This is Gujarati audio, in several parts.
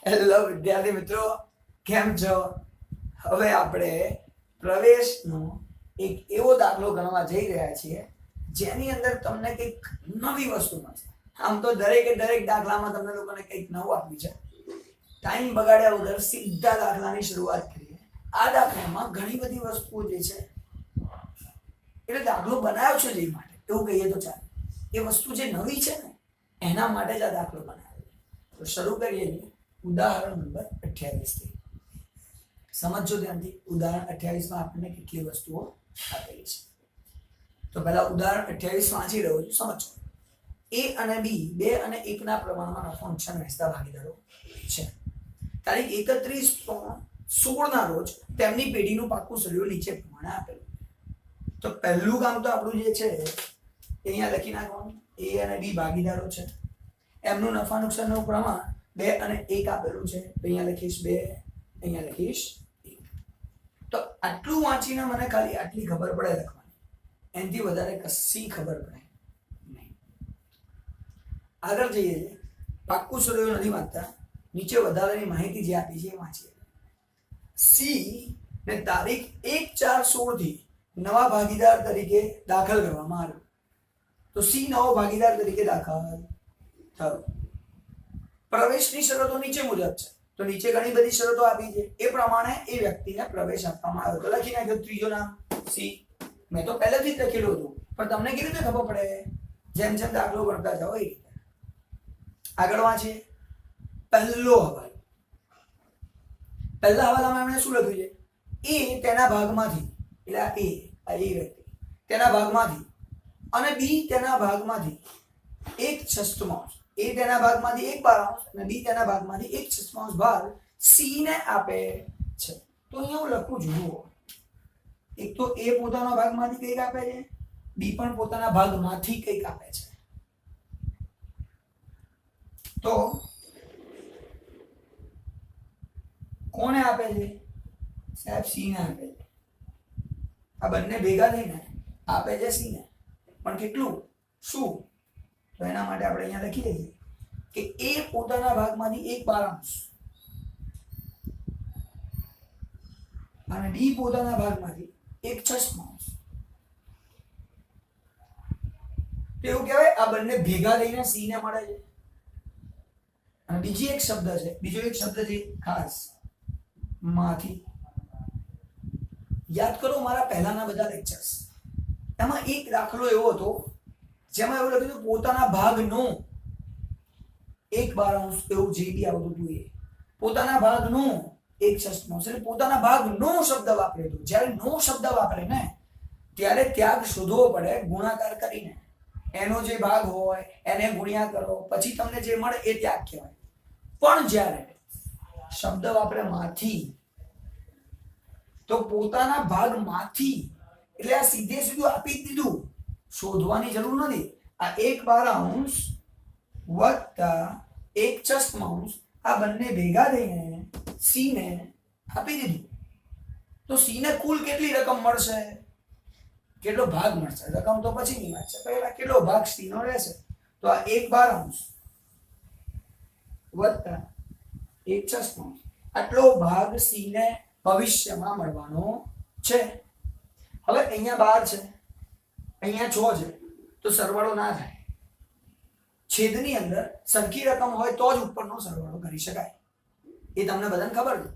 હેલો વિદ્યાર્થી મિત્રો, કેમ છો? હવે આપણે પ્રવેશનો એક એવો દાખલો ગણવા જઈ રહ્યા છીએ જેની અંદર તમને કંઈક નવી વસ્તુ મળશે. આમ તો દરેકે દરેક દાખલામાં તમને લોકોને કંઈક નવું આપ્યું છે. ટાઈમ બગાડ્યા વગર સીધા દાખલાની શરૂઆત કરીએ. આ દાખલામાં ઘણી બધી વસ્તુઓ જે છે, એટલે દાખલો બનાવ્યો છે જે માટે એવું કહીએ તો ચાલે. એ વસ્તુ જે નવી છે ને એના માટે જ આ દાખલો બનાવ્યો. તો શરૂ કરીએ ઉદાહરણ નંબર 28 થી. સમજો ધ્યાનથી. ઉદાહરણ 28 માં આપણને કેટલી વસ્તુઓ આપેલી છે. તો પહેલા ઉદાહરણ 28 વાંચી રહ્યો છું, સમજો. A અને B 2 અને 1 ના પ્રમાણમાં નફો નુકસાન વહેંચતા ભાગીદારો છે. તારીખ 31/3/16 ના રોજ તેમની પેઢીનું પાકું શેડ્યુલ નીચે પ્રમાણે આપેલું. તો પહેલું કામ તો આપણું જે છે એ અહીંયા લખી નાખવાનું. A અને B ભાગીદારો છે, એમનું નફા નુકસાનનું પ્રમાણ 2 અને 1 આપેલું છે. તો અહીંયા લખીશ 2, અહીંયા લખીશ 1. તો આટલું વાંચીને મને ખાલી આટલી ખબર પડે લખવાની, એનાથી વધારે કશી ખબર પડે નહીં. આગળ જઈએ છીએ. પાક્કું શેડ્યુલ નથી વાંચતા, નીચે વધારાની માહિતી જે આપી છે એ વાંચીએ. સી ને તારીખ 1/4/16 થી નવા ભાગીદાર તરીકે દાખલ કરવામાં આવ્યો. તો સી નવો ભાગીદાર તરીકે દાખલ થયો. પ્રવેશની શરતો નીચે મુજબ છે. તો નીચે ઘણી બધી શરતો આપી છે, એ પ્રમાણે એ વ્યક્તિને પ્રવેશ આપવામાં આવ્યો. તો લખી નાખ્યો ત્રીજો નામ સી. મેં તો પહેલેથી જ લખેલું હતું, પણ તમને કેવી રીતે ખબર પડે? જેમ જેમ દાખલો ગણતા જાઓ એ રીતે. આગળ વાંચીએ. પહેલો હવાલો. પહેલા હવાલામાં એમણે શું લખ્યું છે? એ તેના ભાગમાંથી, એટલે આ એ વ્યક્તિ તેના ભાગમાંથી અને બી તેના ભાગમાંથી 1/6 એ તેના ભાગમાંથી 1/12 અને બી તેના ભાગમાંથી 1/6 ભાગ સી ને આપે છે. તો અહીંયા હું લખું જુઓ, એક તો એ પોતાના ભાગમાંથી કંઈક આપે છે, બી પણ પોતાના ભાગમાંથી કંઈક આપે છે. તો કોને આપે છે? સાહેબ સી ને આપે છે. આ બંને ભેગા થઈને આપે છે સી ને, પણ કેટલું? શું? તો એના માટે આપણે અહીંયા લખી દઈએ કે એ પોતાના ભાગમાંથી 1/12 અને ડી પોતાના ભાગમાંથી 1/6. તો એવું કહેવાય આ બંને ભેગા થઈને સી ને મળે છે. અને બીજો એક શબ્દ છે ખાસ, માંથી. યાદ કરો મારા પહેલાના બધા લેક્ચર્સ, એમાં એક દાખલો એવો હતો જેમાં એવું લખ્યું હતું પોતાના ભાગનો 1/12 એવું જે બી આવતું હતું એ પોતાના ભાગનો 1/6 એટલે પોતાના ભાગનો શબ્દ વાપરે તો. જ્યારે નો શબ્દ વાપરે ને ત્યારે ત્યાગ શોધવો પડે ગુણાકાર કરીને. એનો જે ભાગ હોય એને ગુણ્યા કરો, પછી તમને જે મળે એ ત્યાગ કહેવાય. પણ જ્યારે શબ્દ વાપરે માંથી, તો પોતાના ભાગમાંથી એટલે આ સીધે સીધું આપી જ દીધું, શોધવાની જરૂર નથી. આ 1/12 વત્તા 1/6 આ બંને ભેગા થઈને સી ને આપી દીધું. તો સી ને કુલ કેટલી રકમ મળશે? કેટલો ભાગ મળશે? રકમ તો પછીની વાત છે, પહેલા કેટલો ભાગ સી નો રહેશે? તો આ 1/12 વત્તા 1/6 આટલો ભાગ સી ને ભવિષ્યમાં મળવાનો છે. હવે અહીંયા 12 છે, અહીંયા 6 છે, તો સરવાળો ના થાય. છેદની અંદર સરખી રકમ હોય તો જ ઉપરનો સરવાળો કરી શકાય, એ તમને બધાને ખબર છે.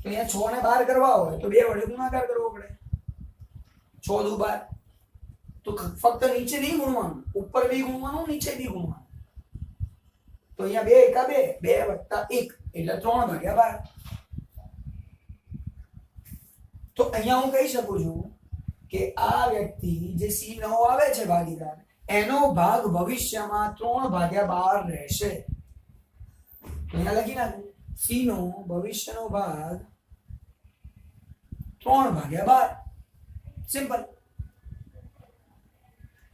તો અહીંયા 6 ને 12 કરવા હોય તો 2 વડે ગુણાકાર કરવો પડે. 6 દુ 12. તો ફક્ત નીચે નહીં ગુણવાનું, ઉપર બી ગુણવાનું, નીચે બી ગુણવાનું. તો અહીંયા 2 એકા 2, 2 વત્તા 1 એટલે 3/12. તો અહીંયા હું કહી શકું છું કે આ વ્યક્તિ જે સી નવો આવે છે ભાગીદાર, એનો ભાગ ભવિષ્યમાં 3/12 રહેશે. અહીંયા લખી નાખું સી નો ભવિષ્યનો ભાગ 3/12. સિમ્પલ.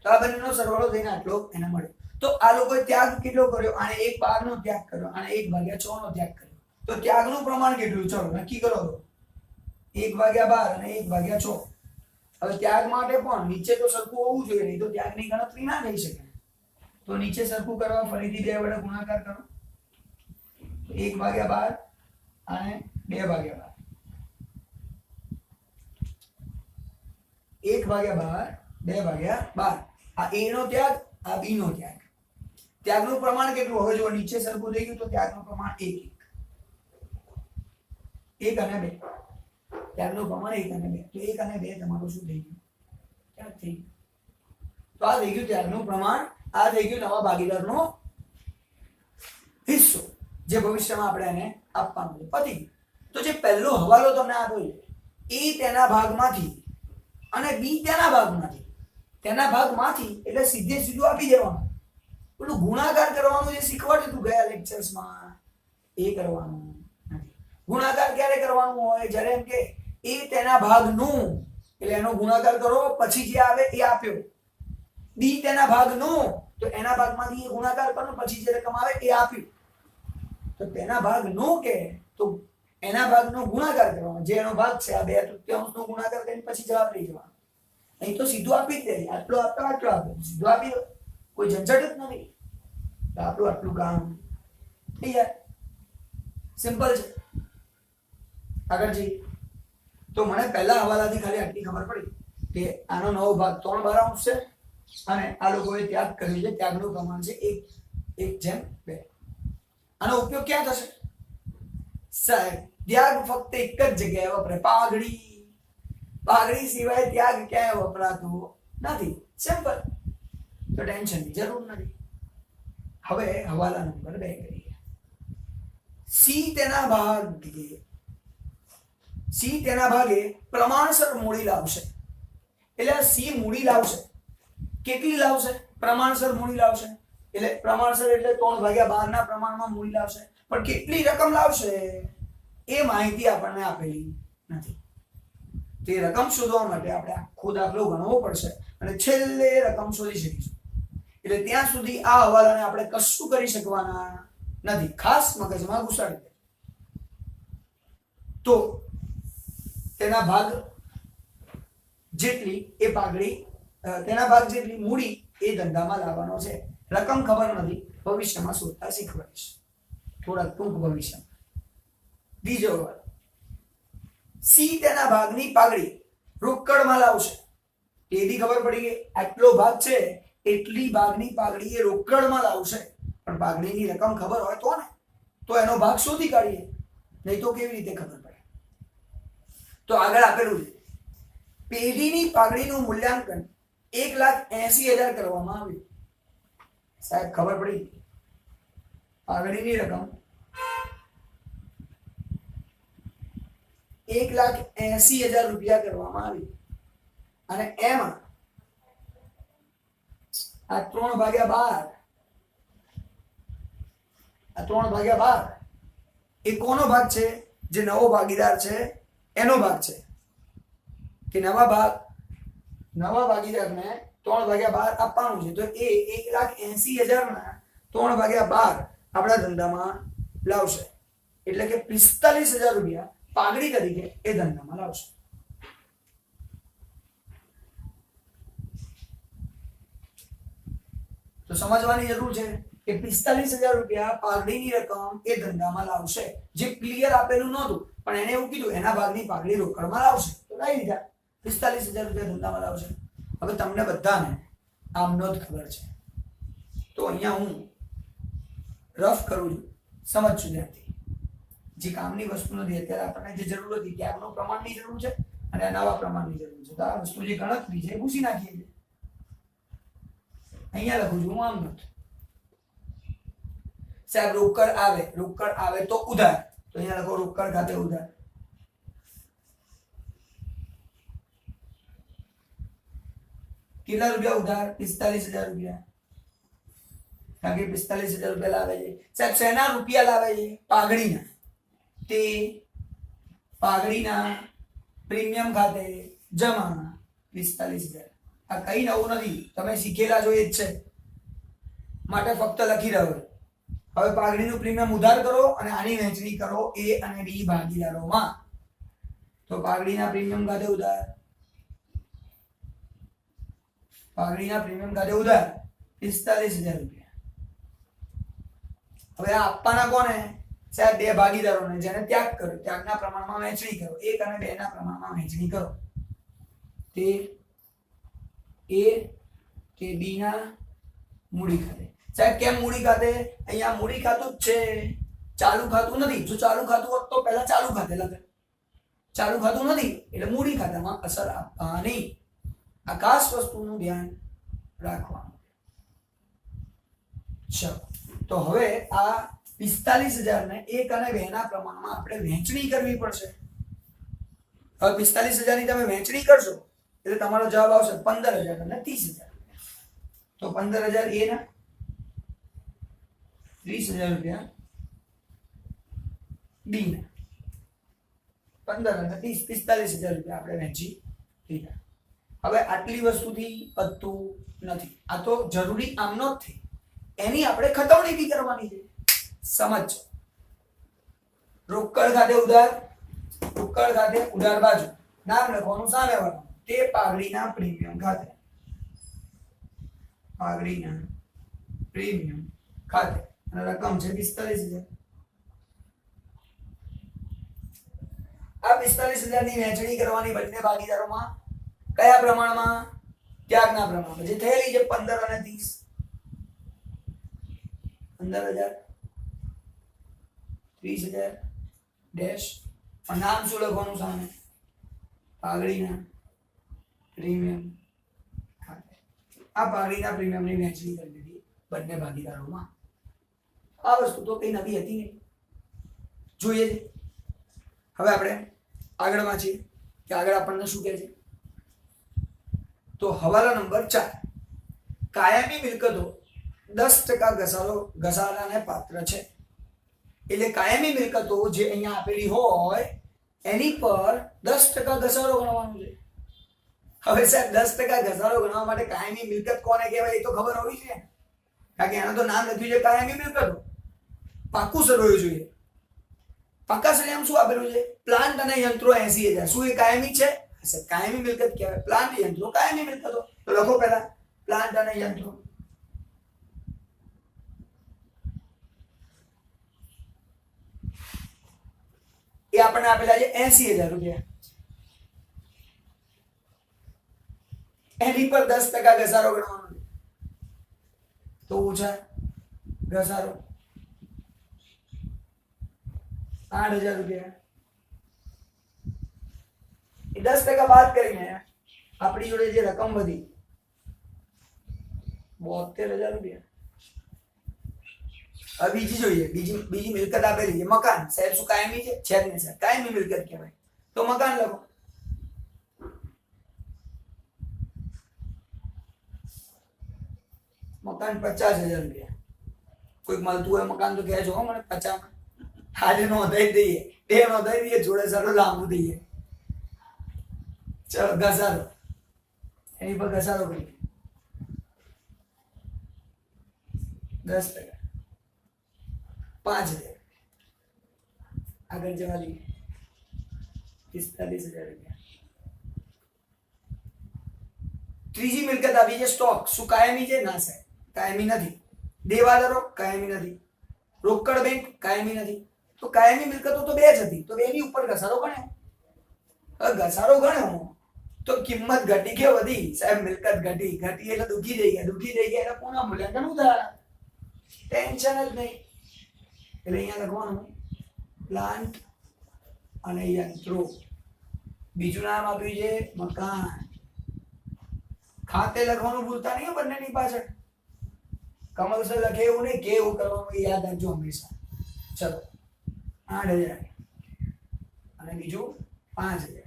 તો આ બંનેનો સરવાળો થઈને આટલો એને મળ્યો. તો આ લોકોએ ત્યાગ કેટલો કર્યો? આને 1/12 નો ત્યાગ કર્યો, આને 1/6 નો ત્યાગ કર્યો. તો ત્યાગનું પ્રમાણ કેટલું? ચલો નક્કી કરો. 1/12 અને 1/6. હવે ત્યાગ માટે પણ નીચે તો સરખું હોવું જોઈએ, નહીં તો ત્યાગની ગણતરી ના થઈ શકે. તો નીચે સરખું કરવા ફરીથી 2 વડે ગુણાકાર કરો. તો 1/12 અને 2/12. 1/12 2/12. આ A નો ત્યાગ, આ B નો ત્યાગ. ત્યાગનું પ્રમાણ કેટલું? હવે જો નીચે સરખું થઈ ગયું તો ત્યાગનું પ્રમાણ 1 અને 2. ત્યાગનું પ્રમાણ 1 અને 2. તો 1 અને 2 તમારું શું થઈ ગયું? ત્યાગ થઈ ગયું. તો આ થઈ ગયું ત્યાગનું પ્રમાણ, આ થઈ ગયું નવા ભાગીદારનો હિસ્સો જે ભવિષ્યમાં આપણે એને આપવાનો છે. પતી ગયું. તો જે પહેલો હવાલો તમને આપ્યો છે, A તેના ભાગમાંથી અને B તેના ભાગમાંથી. તેના ભાગમાંથી એટલે સીધે સીધું આપી દેવાનું. પેલું ગુણાકાર કરવાનું જે શીખવાડ્યું હતું ગયા લેક્ચર્સમાં, એ કરવાનું નથી. ગુણાકાર ક્યારે કરવાનું હોય? જ્યારે એમ કે A તેના ભાગનું, એટલે એનો ગુણાકાર કરો, પછી જે આવે એ આપ્યો. B તેના ભાગનું, તો એના ભાગમાંથી એ ગુણાકાર કરો, પછી જે રકમ આવે એ આપ્યું. તો તેના ભાગનું કે તો એના ભાગનો ગુણાકાર કરવાનો, જે એનો ભાગ છે આ 2/3 નો ગુણાકાર કરીને પછી જવાબ લઈ જવાનો. અહીં તો સીધું આપી જ દે, આટલો આપતો આટલો આપો, સીધું આપી દો, કોઈ ઝંઝટ જ નથી. તો આપણું આટલું કામ થઈ જાય, સિમ્પલ છે. આગળ જઈએ તો મને પહેલા હવાલાથી ખાલી આટલી ખબર પડી કે આનો નવો ભાગ 3/12 છે અને આ લોકોએ ત્યાગ કર્યું છે. ત્યાગનું પ્રમાણ છે 1:2. આનો ઉપયોગ ક્યાં થશે? સાહેબ ત્યાગ ફક્ત એક જ જગ્યાએ વપરાય, પાઘડી. પાઘડી સિવાય ત્યાગ ક્યાંય વપરાતો નથી. સિમ્પલ. તો ટેન્શનની જરૂર નથી. હવે હવાલા નંબર 2 કરીએ. C તેના ભાગે પ્રમાણસર મૂડી લાવશે. એટલે C મૂડી લાવશે. કેટલી લાવશે? પ્રમાણસર મૂડી લાવશે. એટલે પ્રમાણસર એટલે 3/12 ના પ્રમાણમાં મૂડી લાવશે. પણ કેટલી રકમ લાવશે એ માહિતી આપણને આપેલી નથી. તે રકમ શોધવા માટે આપણે આખો દાખલો ગણવો પડશે અને છેલ્લે રકમ શોધી શકીશું. એટલે ત્યાં સુધી આ હવાલાને આપણે કશું કરી શકવાના નથી. ખાસ મગજમાં ઘુસાડી દે. તો તેના ભાગ જેટલી એ પાઘડી, તેના ભાગ જેટલી મૂડી એ ધંધામાં લાવવાનો છે. રકમ ખબર નથી, ભવિષ્યમાં શોધતા શીખવાડીશ, થોડા ટૂંક ભવિષ્યમાં. બીજો હવાલો. C તેના ભાગની પાઘડી રોકડમાં લાવશે. એથી ખબર પડી કે આટલો ભાગ છે એટલી ભાગની પાઘડી એ રોકડમાં લાવશે. પણ પાઘડીની રકમ ખબર હોય તો ને, તો એનો ભાગ શોધી કાઢીએ, નહીં તો કેવી રીતે ખબર પડે? તો આગળ આપેલું છે પેઢીની પાઘડીનું મૂલ્યાંકન 1,80,000 કરવામાં આવ્યું. સાહેબ ખબર પડી, પાઘડીની રકમ 1,80,000 રૂપિયા કરવામાં આવી અને એમાં આ 3/12 એ કોનો ભાગ છે? જે નવો ભાગીદાર છે એનો ભાગ છે. કે નવા ભાગીદારને 3/12 આપવાનું છે. તો એ 1,80,000 ના 3/12 આપણા ધંધામાં લાવશે. એટલે કે 45,000 રૂપિયા પાઘડી તરીકે એ ધંધામાં લાવશે. તો સમજવાની જરૂર છે કે 45,000 રૂપિયા પાઘડીની રકમ એ ધંધામાં લાવશે. જે ક્લિયર આપેલું નહોતું, પણ એને એવું કીધું એના ભાગની પાઘડી રોકડમાં લાવશે. તો લઈ લીધા, 45,000 રૂપિયા ધંધામાં લાવશે. હવે તમને બધાને આમનો જ ખબર છે, તો અહીંયા હું રફ કરું છું, સમજજો ત્યાંથી. જે કામની વસ્તુ નથી, અત્યારે આપણને જે જરૂર હતી ત્યાગનું પ્રમાણની જરૂર છે અને નવા પ્રમાણની જરૂર છે. તો આ વસ્તુ જે ગણતરી છે એ પૂછી નાખીએ છીએ. અહીંયા લખું છું હું આમ નથી. સાહેબ રોકડ આવે તો ઉધાર. તો અહીંયા લખો રોકડ ખાતે ઉધાર. કેટલા રૂપિયા ઉધાર? 45,000 રૂપિયા. કારણ કે 45,000 રૂપિયા લાવે છે. સાહેબ શેના રૂપિયા લાવે છે? પાઘડીના. તે પાઘડીના પ્રીમિયમ ખાતે જમા 45,000. આ કઈ નવું નથી, તમે શીખેલા છો એ જ છે, માટે ફક્ત લખી રહ્યો. હવે પાઘડીનું પ્રીમિયમ ઉધાર કરો અને આની વહેંચણી કરો A અને B ભાગીદારોમાં. તો પાઘડીના પ્રીમિયમ ખાતે ઉધાર, પાઘડીના પ્રીમિયમ ખાતે ઉધાર 45,000 રૂપિયા. હવે આ આપવાના કોને? સાહેબ બે ભાગીદારોને જેને ત્યાગ કર્યો ત્યાગના પ્રમાણમાં વહેંચણી કરો 1 અને 2 ના પ્રમાણમાં વહેંચણી કરો તે A તે B ના મૂડી ખાતે સાહેબ કેમ મૂડી ખાતે અહીંયા મૂડી ખાતું જ છે ચાલુ ખાતું નથી જો ચાલુ ખાતું હોત તો પહેલા ચાલુ ખાતે લખે ચાલુ ખાતું નથી એટલે મૂડી ખાતામાં અસર આપવાની આ ખાસ વસ્તુનું ધ્યાન રાખવાનું ચલો તો હવે આ 45,000 ને 1 અને 2 ના પ્રમાણમાં આપણે વહેંચણી કરવી પડશે હવે 45,000 ની તમે વહેંચણી કરશો એટલે તમારો જવાબ આવશે 15,000 અને 30,000 તો 15,000 એ ના 30,000 રૂપિયા બી ના 15 અને 30 45,000 રૂપિયા આપણે વહેંચી લીધા હવે આટલી વસ્તુથી પતતું નથી આ તો જરૂરી આમ નો જ થઈ એની આપણે ખતવણી બી કરવાની છે સમજ રોકડ ખાતે ઉધાર બાજુ નામ લખવાનું સામે વાળું તે પાઘડીના પ્રીમિયમ ખાતે અને રકમ છે 45,000 આ 45,000 ની વહેંચણી કરવાની બંને ભાગીદારોમાં કયા પ્રમાણમાં ત્યાગના પ્રમાણમાં જે થયેલી છે 15 અને 30 15,000 30,000 ડેશ નામ શું લખવાનું સામે પાઘડીના પ્રીમિયમ ખાતે આ પાઘડીના પ્રીમિયમની વહેંચણી કરી દીધી બંને ભાગીદારોમાં આ વસ્તુ તો કઈ નવી હતી નહીં જોઈએ છે હવે આપણે આગળ વાંચીએ કે આગળ આપણને શું કહે છે તો હવાલા નંબર 4 કાયમી મિલકતો 10% ઘસારાને પાત્ર છે એટલે કાયમી મિલકતો જે અહીંયા આપેલી હોય એની પર 10% ઘસારો ગણવાનો છે હવે સાહેબ 10% ઘસારો ગણવા માટે કાયમી મિલકત કોને કહેવાય એ તો ખબર હોવી જોઈએ કારણ કે એનું તો નામ લખ્યું છે કાયમી મિલકતો પાકું સરવૈયું જોઈએ પાકા સરનામ શું આપેલું છે પ્લાન્ટ અને યંત્રો 80,000 શું એ કાયમી છે કાયમી મિલકત કહેવાય પ્લાન્ટ યંત્રો કાયમી મિલકતો તો લખો પહેલા પ્લાન્ટ અને યંત્રો એ આપણને આપેલા છે 80,000 રૂપિયા એની પર 10% ઘસારો ગણવાનો છે તો ઓછા ઘસારો 8,000 રૂપિયા એ 10% બાદ કરીને આપણી જોડે જે રકમ વધી 72,000 રૂપિયા હવે બીજી જોઈએ બીજી મિલકત આપેલી છે મકાન સાહેબ શું કાયમી છે જ નહીં સાહેબ કાયમી મિલકત કહેવાય તો મકાન લખો મકાન 50,000 રૂપિયા કોઈક મળતું હોય મકાન તો કહેજો હો મને 50 આજે નોંધાઈ દઈએ બે નોંધાઈ દઈએ જોડે સારું લાંબુ દઈએ ચલો ઘસારો એની પર ઘસારો કરીએ 10% 5,000 આગળ જવા દઈએ 45,000 રૂપિયા ત્રીજી મિલકત આવી છે સ્ટોક શું કાયમી છે ના સાહેબ કાયમી નથી દેવાદારો કાયમી નથી રોકડ બેંક કાયમી નથી તો કાયમી મિલકતો તો બે જ હતી તો બેની ઉપર ઘસારો ગણ્યો હવે ઘસારો ગણ્યો તો કિંમત ઘટી કે વધી સાહેબ મિલકત ઘટી એટલે દુખી જઈ ગયા એટલે કોના મૂલ્યાંકન ઉધાર ટેન્શન જ નહીં એટલે અહીંયા લખવાનું પ્લાન્ટ અને યંત્રો બીજું નામ આપ્યું છે મકાન ખાતે લખવાનું ભૂલતા નહીં બંનેની પાછળ કમલસર લખે એવું નહીં કે એવું કરવાનું યાદ રાખજો હંમેશા ચલો 8,000 અને બીજું 5,000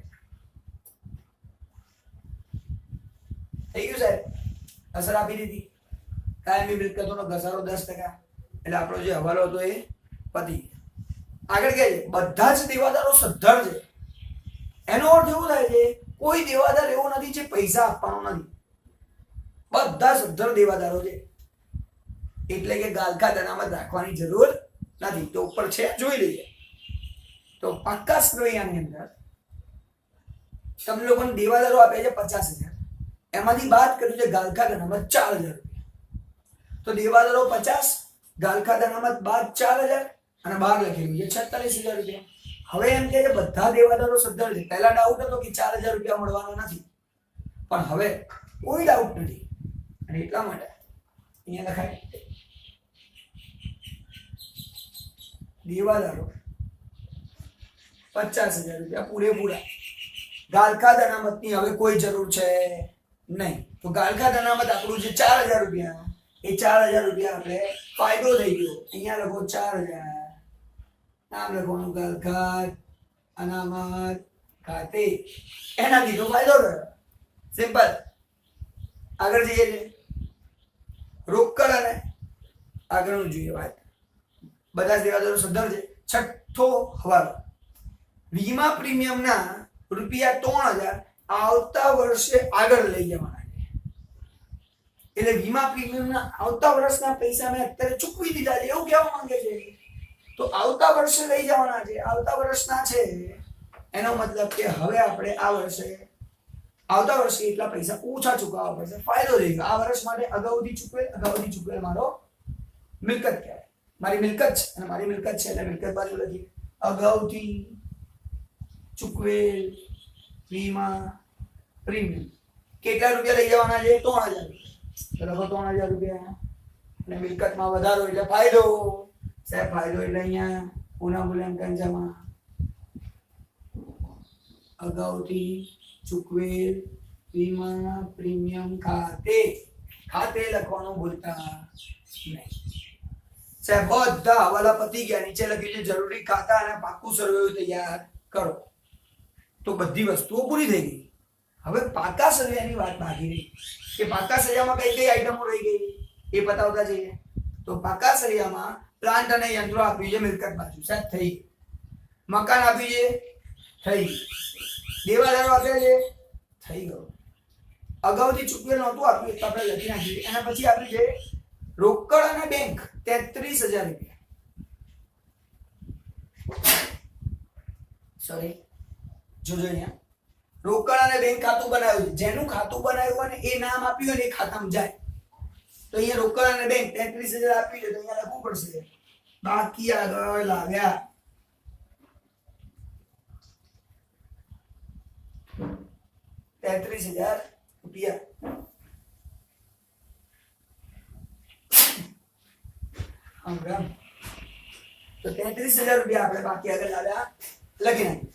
થઈ ગયું સાહેબ અસર આપી દીધી કાયમી મિલકતોનો ઘસારો 10% એટલે આપણો જે હવાલો હતો એ પતી આગળ કહે છે બધા જ દેવાદારો સદ્ધર છે એનો અર્થ એવું થાય છે કોઈ દેવાદાર એવો નથી જે પૈસા આપવાનો નથી બધા સદ્ધર દેવાદારો છે એટલે કે ગાલખા અનામત રાખવાની જરૂર નથી તો ઉપર છે જોઈ લઈએ તો પાક્કા સરવૈયાની અંદર તમે લોકોને દેવાદારો આપે છે 50,000 એમાંથી બાદ કર્યું છે ગાલખા અનામત 4,000 રૂપિયા તો દેવાદારો 50 ગાલખા અનામત બાદ 4,000 અને 12 લખેલું છે 46,000 રૂપિયા. હવે એમ કે બધા દેવાદારો સદ્ધર છે. પહેલા ડાઉટ હતો કે 4,000 રૂપિયા મળવાનો નથી, પણ હવે કોઈ ડાઉટ નથી અને એટલા માટે અહીંયા લખાય દેવાદારો 50,000 રૂપિયા પૂરેપૂરા. ગાળખાદ અનામતની હવે કોઈ જરૂર છે નહીં. તો ગાળખાદ અનામત આપણું જે 4,000 રૂપિયા, એ 4,000 રૂપિયા આપણે ફાયદો થઈ ગયો. અહીંયા લખો 4,000, નામ લખવાનું ગાળખાદ અનામત ખાતે, એનાથી તો ફાયદો થયો. સિમ્પલ. આગળ જઈએ છે રોકડ અને આગળનું જોઈએ વાત. બધા જ દેવાદારો સદ્ધર છે. છઠ્ઠો હવાલો, વીમા પ્રીમિયમના રૂપિયા 3,000 આવતા વર્ષે આગળ લઈ જવાના છે. એટલે વીમા પ્રીમિયમના આવતા વર્ષના પૈસા મેં અત્યારે ચૂકવી દીધા છે એવું કહેવા માંગે છે. તો આવતા વર્ષે લઈ જવાના છે, આવતા વર્ષના છે, એનો મતલબ કે હવે આપણે આ વર્ષે આવતા વર્ષે એટલા પૈસા ઓછા ચૂકવવા પડશે. ફાયદો થઈ ગયો. આ વર્ષ માટે અગાઉથી ચૂકવેલ મારો મિલકત કહેવાય. મારી મિલકત છે અને મારી મિલકત છે એટલે મિલકત બાજુ લખીએ અગાઉથી ચૂકવેલ વીમા પ્રીમિયમ. કેટલા રૂપિયા લઈ જવાના છે? 3,000 રૂપિયા. લખો 3,000 રૂપિયા. અને મિલકતમાં વધારો એટલે ફાયદો. સાહેબ ફાયદો એટલે અહીંયા પુનઃ મૂલ્યાંકન જમા અગાઉથી ચૂકવેલ વીમા પ્રીમિયમ ખાતે લખવાનું ભૂલતા નહીં. સાહેબ બધા હવાલા પતી ગયા. નીચે લખી છે જરૂરી ખાતા અને પાકું સર્વે તૈયાર કરો. તો બધી વસ્તુઓ પૂરી થઈ ગઈ. હવે પાકા સર્વેની વાત બાકી રહી કે પાકા સર્વેમાં કઈ કઈ આઈટમો રહી ગઈ એ બતાવતા જઈએ. તો પાકા સર્વેમાં પ્લાન્ટ અને યંત્રો આપ્યું છે મિલકત બાજુ, સાહેબ થઈ. મકાન આપ્યું છે, થઈ. દેવાદારો આપ્યા છે, થઈ ગયો. અગાઉથી ચૂકવેલ નહોતું આપ્યું એટલે આપણે લખી નાખીએ. એના પછી આપ્યું છે રોકડ અને બેંક 33,000 રૂપિયા. સોરી, જોજો અહીંયા રોકડ અને બેંક ખાતું બનાવ્યું છે. જેનું ખાતું બનાવ્યું અને એ નામ આપ્યું હોય ને એ ખાતામાં જાય. તો અહીંયા રોકડ અને બેંક 33,000 આપ્યું છે તો અહીંયા લખવું પડશે બાકી આગળ લાવ્યા 33,000 રૂપિયા. તો 33,000 રૂપિયા આપણે બાકી આગળ લાવ્યા લખી નાખીએ.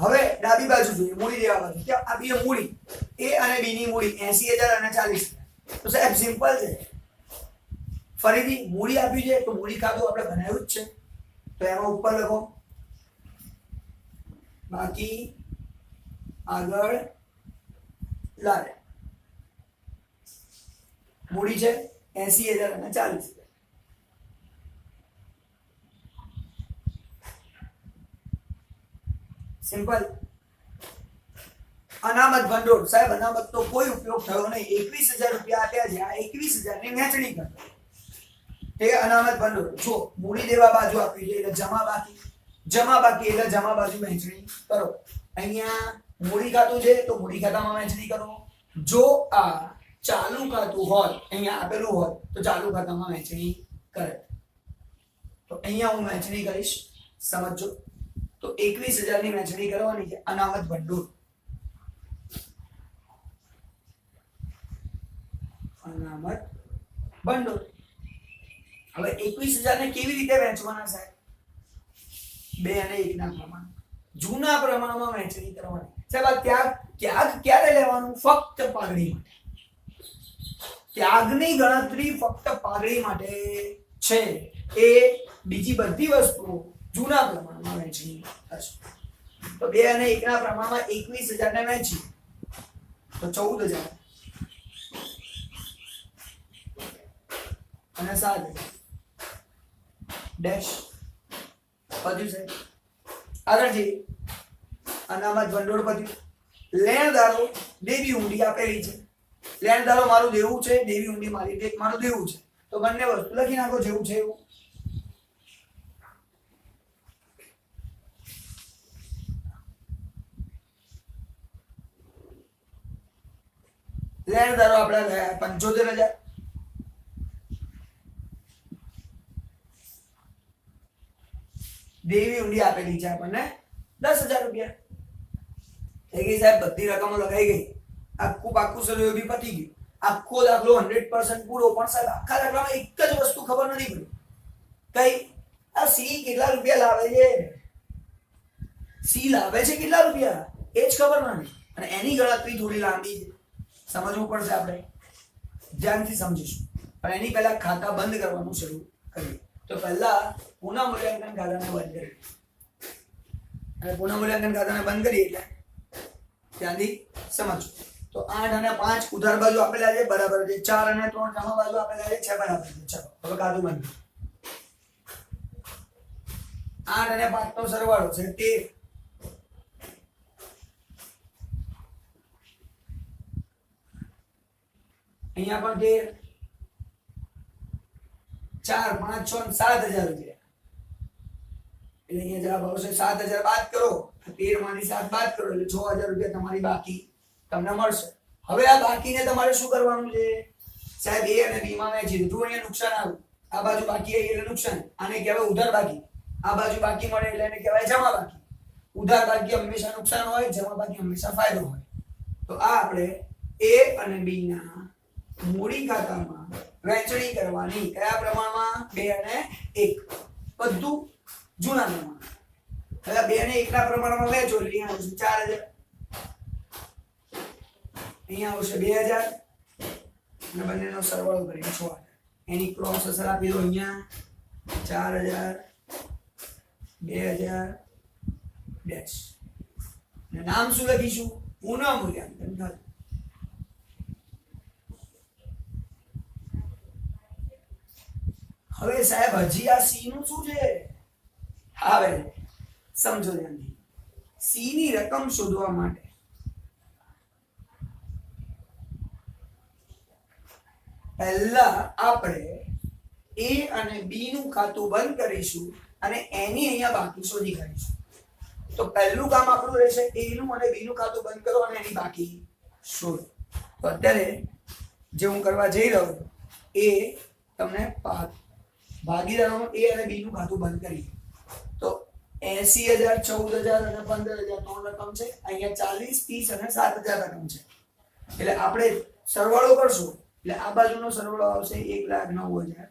હવે ડાબી બાજુ જોઈએ મૂડી દેવા બાજુ. કે આપીએ મૂડી એ અને બી ની મૂડી 80,000 અને 40,000. તો સાહેબ સિમ્પલ છે. ફરીથી મૂડી આપ્યું છે તો મૂડી ખાતું આપણે બનાવ્યું જ છે તો એમાં ઉપર લખો બાકી આગળ લાવે. મૂડી છે 80,000 અને 40,000. સિમ્પલ. અનામત ભંડોળ સાહેબ અનામત તો કોઈ ઉપયોગ થયો નહીં. 21,000 રૂપિયા આપ્યા છે. આ 21,000 ની વહેંચણી કરો તે અનામત ભંડોળ. જો મૂડી દેવા બાજુ આપી છે એટલે જમા બાકી એટલે જમા બાજુ વહેંચણી કરો. અહીંયા મૂડી ખાતું છે તો મૂડી ખાતામાં વહેંચણી કરો. જો આ ચાલુ ખાતું હોય અહીંયા આપેલું હોય તો ચાલુ ખાતામાં વહેંચણી કરે. તો અહીંયા હું વહેંચણી કરીશ. સમજો તો 21,000 ની વહેંચણી કરવાની છે અનામત ભંડોળ. અનામત ભંડોળ. હવે 21,000 ને કેવી રીતે વહેંચવાના સાહેબ? 2 અને 1 ના પ્રમાણ. જૂના પ્રમાણમાં વહેંચણી કરવાની. સાહેબ આ ત્યાગ ક્યારે લેવાનું? ફક્ત પાઘડી માટે. ત્યાગની ગણતરી ફક્ત પાઘડી માટે છે. એ બીજી બધી વસ્તુઓ જૂના પ્રમાણમાં વહેંચણી થશે. તો 2 અને 1 ના પ્રમાણમાં 21,000 ને વહેંચી તો 14,000 અને 7,000 ડેશ બધું છે. આગળ જઈએ. અનામત ભંડોળ બધું. લેણદારો દેવી ઊંડી આપેલી છે. લેણદારો મારું દેવું છે, દેવી ઊંડી મારું દેવું છે. તો બંને વસ્તુ લખી નાખો જેવું છે એવું. લેણદારો આપણે ગયા 75,000. દેવી ઊંડી આપેલી છે આપણને 10,000 રૂપિયા. થઈ ગઈ સાહેબ, બધી રકમો લગાઈ ગઈ, આખું પાકું સર્વે બી પતી ગયું, આખો દાખલો 100% પૂરો. પણ સાહેબ આખા દાખલામાં એક જ વસ્તુ ખબર નથી પડી, કઈ? આ સી કેટલા રૂપિયા લાવે છે, સી લાવે છે કેટલા રૂપિયા એ જ ખબર નથી. અને એની ગણતરી થોડી લાંબી છે, સમજવું પડશે, આપણે ધ્યાનથી સમજીશું. પણ એની પહેલા ખાતા બંધ કરવાનું શરૂ કરીએ. તો પહેલા પુનઃ મૂલ્યાંકન ખાતાને બંધ કરીએ. અને પુનઃ મૂલ્યાંકન ખાતાને બંધ કરીએ એટલે ધ્યાનથી સમજો. તો 8 અને 5 ઉધાર બાજુ આપેલા છે, બરાબર છે. 4 અને 3 જમા બાજુ આપેલા છે, 6 બરાબર છે. ચલો હવે ખાતું બંધ. 8 અને 5 નો સરવાળો છે 13. અહીંયા પણ 13, 4, 5, 6, 7,000 રૂપિયા. એટલે અહીંયા જવાબ આવશે 7,000. બાદ કરો, 13 માંથી 7 બાદ કરો એટલે 6,000 રૂપિયા તમારી બાકી તમને મળશે. હવે આ બાકીને તમારે શું કરવાનું છે સાહેબ? એ અને બી માં વહેંચી દીધું. અહીંયા નુકસાન આવ્યું, આ બાજુ બાકી આવી એટલે નુકસાન, આને કહેવાય ઉધાર બાકી. આ બાજુ બાકી મળે એટલે એને કહેવાય જમા બાકી. ઉધાર બાકી હંમેશા નુકસાન હોય, જમા બાકી હંમેશા ફાયદો હોય. તો આ આપણે એ અને બી ના મૂડી ખાતામાં વહેંચણી કરવાની. કયા પ્રમાણમાં? 2 અને 1. બધું જૂના પ્રમાણ. હવે 2 અને 1 ના પ્રમાણમાં વહેંચો એટલે અહીંયા આવશે 4,000, અહીંયા આવશે 2,000 અને બંનેનો સરવાળો કરીને 6,000. એની ક્રોસ અસર આપી દો. અહીંયા 4,000, 2,000 ડેશ. અને નામ શું લખીશું? પુનઃ મૂલ્યાંકન ખાતું. હવે સાહેબ હજી આ સી નું શું છે? હવે સમજો ધ્યાનથી. સી ની રકમ શોધવા માટે પહેલા આપણે એ અને બી નું ખાતું બંધ કરીશું અને એની અહીંયા બાકી શોધી કાઢીશું. તો પહેલું કામ આપણું રહેશે એ નું અને બી નું ખાતું બંધ કરો અને એની બાકી શોધો. તો અત્યારે જે હું કરવા જઈ રહ્યો છું એ તમને ભાગીદારોનું એ અને બી નું ખાતું બંધ કરી. તો 80,000, 14,000 અને 15,000 ત્રણ રકમ છે. અહીંયા 40, 30 અને 7,000 રકમ છે. એટલે આપણે સરવાળો કરશું એટલે આ બાજુનો સરવાળો આવશે 1,09,000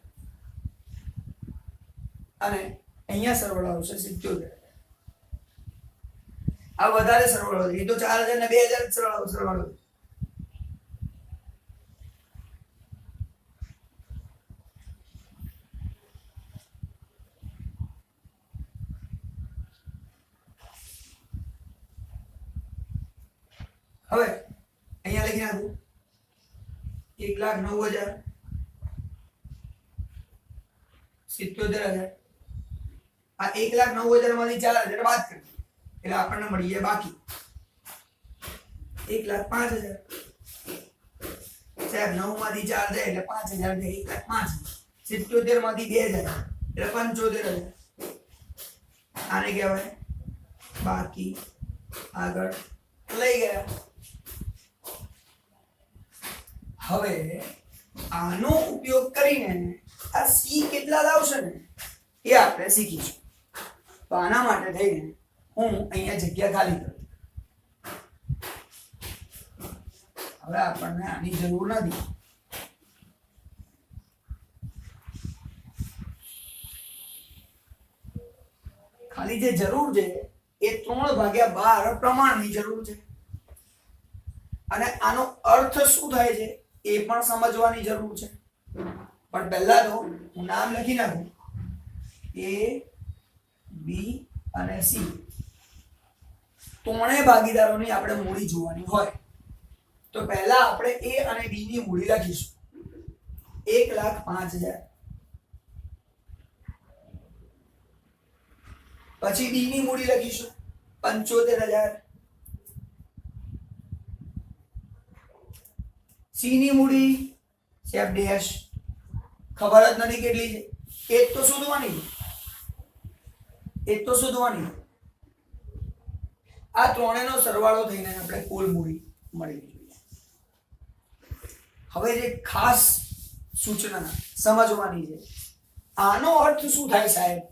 અને અહીંયા સરવાળો આવશે 77,000. આ વધારે સરવાળો છે. એ તો 4,000 ને 2,000 સરવાળો. હવે અહીંયા લખી નાખું 1,09,000, 77,000. આ 1,09,000 માંથી 4,000 બાદ કરી એટલે આપણને મળી જાય બાકી 1,05,000. સાહેબ 9 માંથી 4 જાય એટલે 5,000 જાય, 1,05,000. 77 માંથી 2,000 એટલે 75,000. આને કહેવાય બાકી. આગળ લઈ ગયા. હવે આનો ઉપયોગ કરીને આ સી કેટલા લાવશે ને એ આપણે શીખીશું. તો આના માટે થઈને હું અહીંયા જગ્યા ખાલી કરું. હવે આપણને આની જરૂર નથી. ખાલી જે જરૂર છે એ 3/12 પ્રમાણની જરૂર છે. અને આનો અર્થ શું થાય છે એ પણ સમજવાની જરૂર છે. પણ પહેલા તો હું નામ લખી નાખું. એ, બી અને સી ત્રણેય ભાગીદારોની આપણે મૂડી જોવાની હોય. તો પહેલા આપણે એ અને બી ની મૂડી લખીશું. 1,05,000. પછી બી ની મૂડી લખીશું 75,000. સી ની મૂડી સાહેબ ડેશ ખબર જ નથી કેટલી છે. એક તો શોધવાની. આ ત્રણેયનો સરવાળો થઈને આપણે કુલ મૂડી મળી જોઈએ. હવે જે ખાસ સૂચના સમજવાની છે આનો અર્થ શું થાય સાહેબ?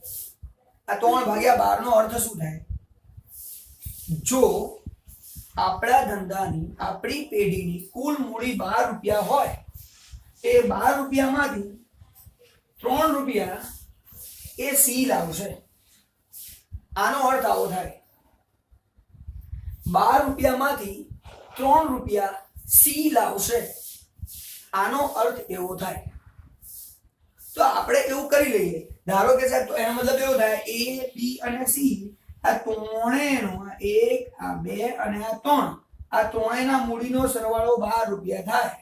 આ 3/12 નો અર્થ શું થાય? જો આપણા ધંધાની આપણી પેઢીની કુલ મૂડી 12 રૂપિયા હોય, એ 12 રૂપિયામાંથી 3 રૂપિયા એ સી લાવશે. આનો અર્થ આવો થાય, 12 રૂપિયામાંથી 3 રૂપિયા સી લાવશે. આનો અર્થ એવો થાય. તો આપણે એવું કરી લઈએ, ધારો કે સાહેબ, તો એનો મતલબ એવો થાય એ બી અને સી, આ ત્રણેયનો, આ 1, આ 2 અને આ 3, આ ત્રણેયના મૂડીનો સરવાળો 12 રૂપિયા થાય.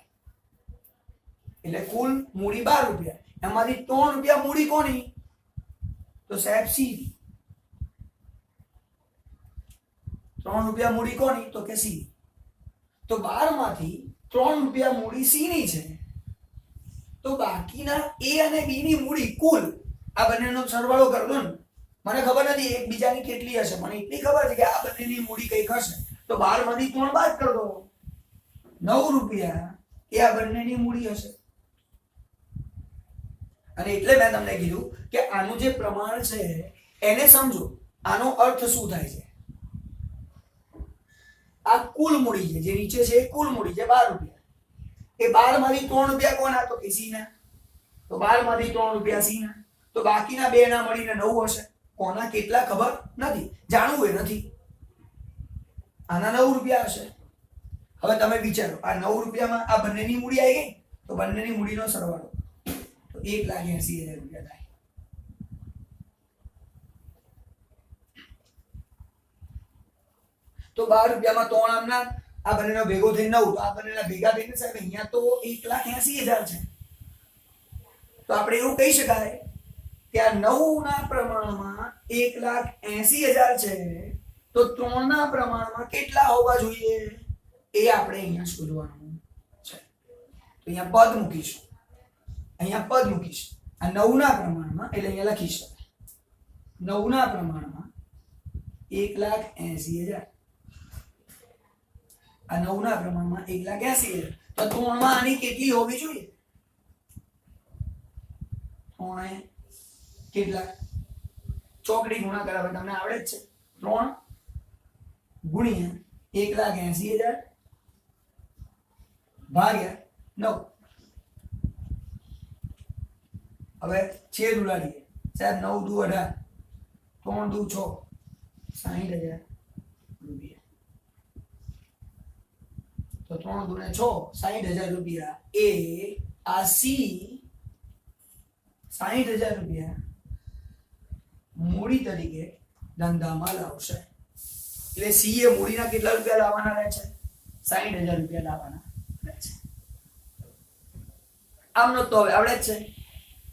એટલે કુલ મૂડી 12 રૂપિયા, એમાંથી 3 રૂપિયા મૂડી કોની? તો સાહેબ સી. 3 રૂપિયા મૂડી કોની? તો કે સી. તો 12 માંથી 3 રૂપિયા મૂડી સી ની છે. તો બાકીના એ અને બી ની મૂડી કુલ આ બંનેનો સરવાળો કરી દો ને. મને ખબર નથી એકબીજાની કેટલી હશે, મને એટલી ખબર છે કે આ બંનેની મૂડી કઈક હશે. તો 12 માંથી 3 બાદ કરી દો, 9 રૂપિયા એ આ બંનેની મૂડી હશે. અને એટલે મેં તમને કીધું કે આનું જે પ્રમાણ છે એને સમજો. આનો અર્થ શું થાય છે? આ કુલ મૂડી છે, જે નીચે છે એ કુલ મૂડી છે 12 રૂપિયા. એ 12 માંથી 3 રૂપિયા કોના? તો કે સી ના. તો 12 માંથી 3 રૂપિયા સી ના. તો બાકીના બે ના મળીને 9 હશે. કોના કેટલા ખબર નથી, જાણવું એ નથી. આના 9 રૂપિયા હશે. હવે તમે વિચારો, આ 9 રૂપિયામાં આ બંનેની મૂડી આવી ગઈ, તો બંનેની મૂડીનો સરવાળો તો 1,80,000 રૂપિયા થાય. તો 12 રૂપિયામાં 3 આમના, આ બંનેનો ભેગો થઈને 9, તો આ બંનેના ભેગા થઈને સાહેબ અહીંયા તો 1,80,000 છે. તો આપણે એવું કહી શકાય કે આ 9 ના પ્રમાણમાં 1,80,000 છે, તો 3 ના પ્રમાણમાં કેટલા હોવા જોઈએ એ આપણે અહીંયા શોધવાનું છે. તો અહીંયા પદ મૂકીશું, અહીંયા પદ મૂકીશું. આ 9 ના પ્રમાણમાં, એટલે અહીંયા લખી શકાય 9 ના પ્રમાણમાં 1,80,000. આ 9 ના પ્રમાણમાં 1,80,000. તો 3 માં આની કેટલી હોવી જોઈએ? 3 કેટલા? ચોકડી ગુણાકાર હવે તમને આવડે જ છે. 3 ગુણ્યા 1,80,000 ભાગ્યા 9. હવે છેદ ઉડાડીએ સાહેબ. 9 દુ 18, 3 દુ 6, 60,000 રૂપિયા. તો 3 દુ ને 6, 60,000 રૂપિયા એ આ સી 60,000 રૂપિયા મૂડી તરીકે ધંધામાં લાવશે. એટલે સી એ મૂડીના કેટલા રૂપિયા લાવવાના રહે છે? 60,000 રૂપિયા લાવવાના રહે છે. આમનો તો હવે આવડે જ છે.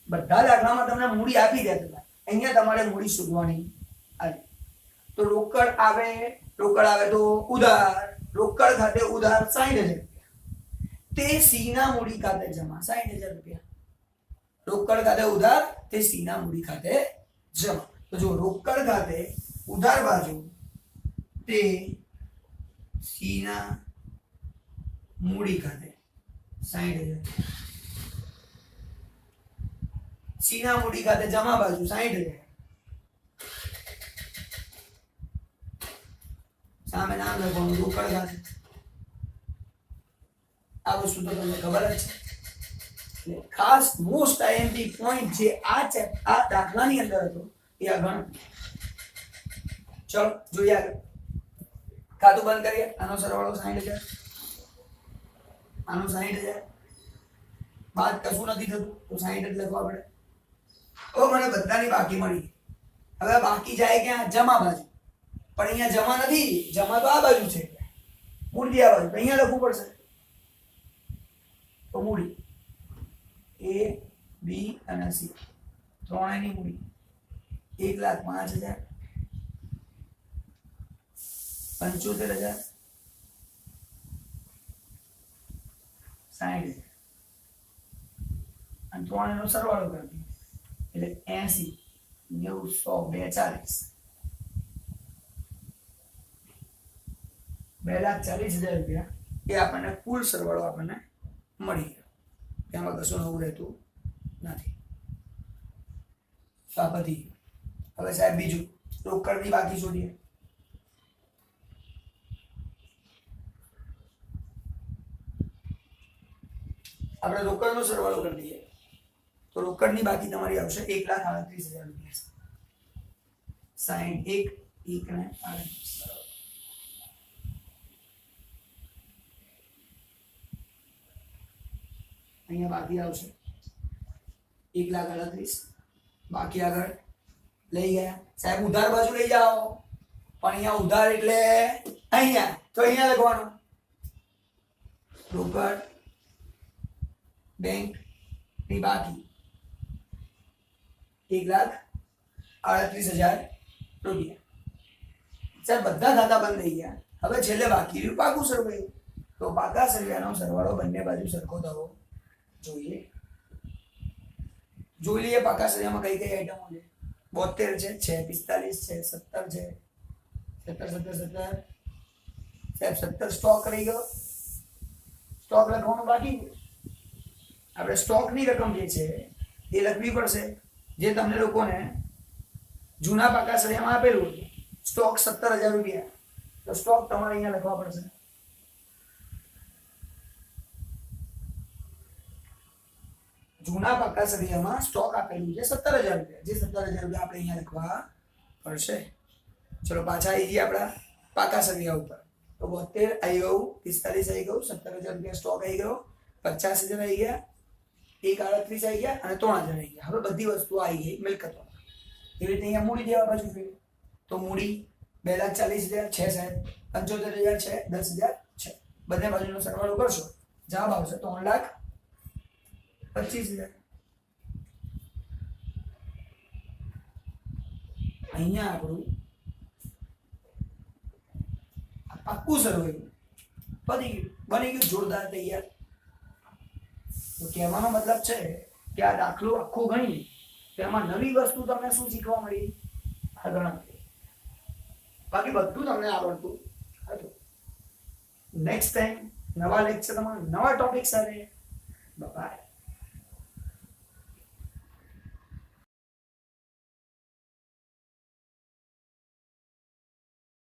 બધા દાખલામાં તમને મૂડી આપી દેતા, અહીંયા તમારે મૂડી શોધવાની આવી. તો રોકડ આવે તો ઉધાર, રોકડ ખાતે ઉધાર 60,000 રૂપિયા, તે સી ના મૂડી ખાતે જમા 60,000 રૂપિયા. રોકડ ખાતે ઉધાર, તે સી ના મૂડી ખાતે જમા. તો જો રોકડ ખાતે ઉધાર બાજુ તે સી ના મૂડી ખાતે 60,000, સી ના મૂડી ખાતે જમા બાજુ 60,000. સામે નામ લખવાનું રોકડ ખાતે. આ વસ્તુ તો તમને ખબર જ છે. એટલે ખાસ મોસ્ટ આઈએમપી પોઈન્ટ જે આ દાખલાની અંદર હતો એ આ ગણતરી. ચલો જોઈએ આગળ. ખાતું બંધ કરીએ. આનો સરવાળો 60,000, આનો 60,000 બાદ કશું નથી થતું, તો 60 જ લખવા પડે. હવે મને બધાની બાકી મળી. હવે બાકી જાય ક્યાં? જમા બાજુ. પણ અહીંયા જમા નથી, જમા તો આ બાજુ છે, મૂડી આ બાજુ. અહીંયા લખવું પડશે. તો મૂડી એ બી અને સી ત્રણેયની મૂડી 1,05,000, 75,000, 60,000 અને ત્રણેયનો સરવાળો કરી દઈએ એટલે 80, 90, 100, 2,40,000 રૂપિયા એ આપણને કુલ સરવાળો આપણને મળી ગયો. તેમાં કશું નવું રહેતું નથી. તો આ બધી હવે સાહેબ બીજું રોકડની બાકી શોધીએ. આપણે રોકડનો સરવાળો કરી દઈએ તો રોકડની બાકી તમારી આવશે 1,38,000 રૂપિયા. 61 1 ને 38 અહીંયા બાકી આવશે 1,38,000. બાકી આગળ લઈ ગયા સાહેબ ઉધાર બાજુ લઈ જાઓ પણ અહીંયા ઉધાર એટલે અહીંયા તો અહીંયા લખવાનું રોકડ બેંક ની બાકી 1,38,000 રૂપિયા. સાહેબ બધા ખાતા બંધ થઈ ગયા. હવે છેલ્લે બાકી રહ્યું પાકું સરવાળું. તો પાકા સરવાળાનો સરવાળો બંને બાજુ સરખો થવો જોઈએ. જોઈ લઈએ પાકા સરવાળામાં કઈ કઈ આઈટમો છે. 72 છે 45 છે 17 છે 17 સાહેબ 17 સ્ટોક રહી ગયો. સ્ટોક લખવાનું બાકી. આપણે સ્ટોકની રકમ જે છે એ લખવી પડશે જે તમને લોકોને જૂના પાકા સળિયામાં આપેલું હતું. સ્ટોક 17,000 રૂપિયા. તો સ્ટોક તમારે અહીંયા લખવા પડશે. જૂના પાકા સળિયામાં સ્ટોક આપેલું છે 17,000 રૂપિયા. જે 17,000 રૂપિયા આપણે અહીંયા લખવા પડશે. ચલો પાછા આવી જઈએ આપણા પાકા સળિયા ઉપર. તો 72 આવી ગયું, 45 આવી ગયું, 17,000 રૂપિયા સ્ટોક આવી ગયો, 50,000 આવી ગયા, 1,38 આવી ગયા અને 3,000 આવી ગયા. હવે બધી વસ્તુઓ આવી ગઈ મિલકતોમાં. એવી રીતે અહીંયા મૂડી દેવા બાજુ ફેરવી તો મૂડી 2,40,000 છે સાહેબ, 75,000 છે, 10,000 છે. બંને બાજુનો સરવાળો કરશો જવાબ આવશે 3,25,000. અહીંયા આપણું પાક્કું સરવાળું બની ગયું જોરદાર તૈયાર. તો કહેવાનો મતલબ છે કે આ દાખલો આખો ગણી તેમાં નવી વસ્તુ તમને શું શીખવા મળી? ગણતરી. બાકી બધું તમને આવડતું હતું. નેક્સ્ટ ટાઈમ નવા લેક્ચરમાં નવા ટોપિક સાથે બાય.